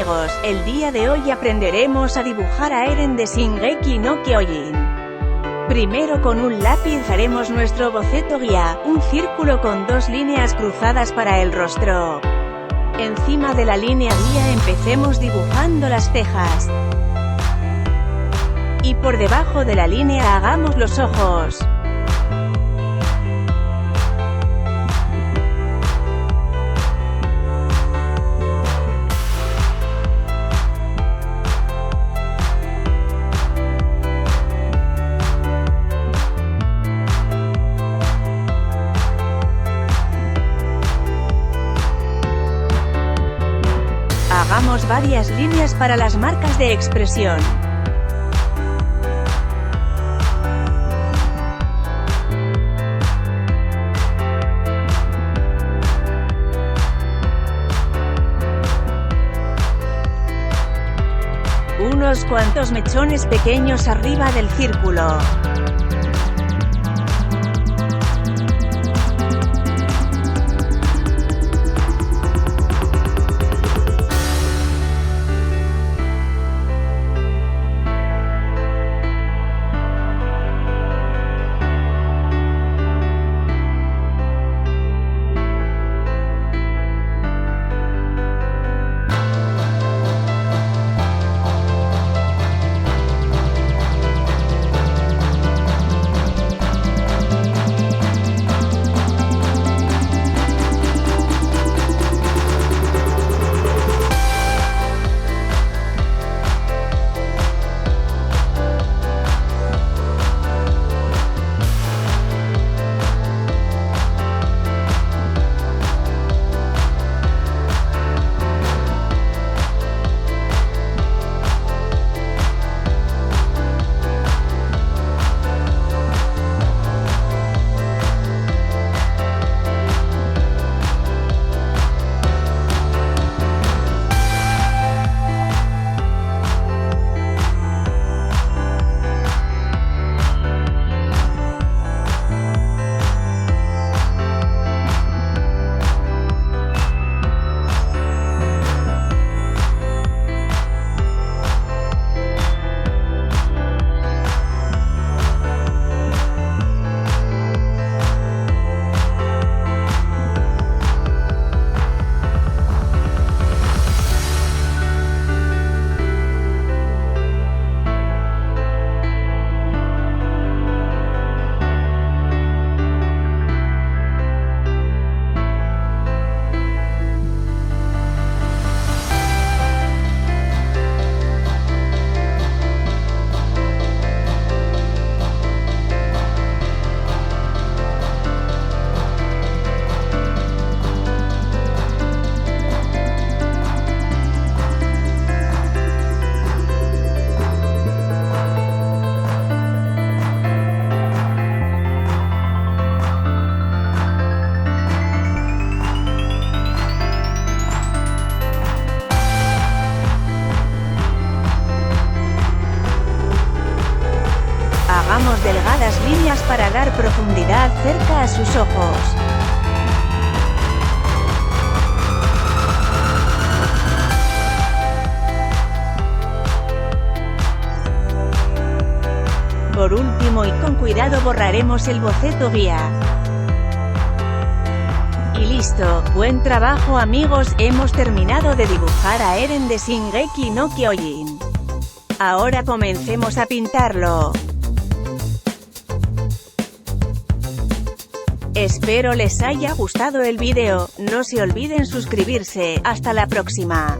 amigos, el día de hoy aprenderemos a dibujar a Eren de Shingeki no Kyojin. Primero con un lápiz haremos nuestro boceto guía, un círculo con dos líneas cruzadas para el rostro. Encima de la línea guía empecemos dibujando las cejas. Y por debajo de la línea hagamos los ojos. Hagamos varias líneas para las marcas de expresión. Unos cuantos mechones pequeños arriba del círculo. Hagamos delgadas líneas para dar profundidad cerca a sus ojos. Por último y con cuidado borraremos el boceto guía. Y listo, buen trabajo amigos, hemos terminado de dibujar a Eren de Shingeki no Kyojin. Ahora comencemos a pintarlo. Espero les haya gustado el vídeo, no se olviden suscribirse, hasta la próxima.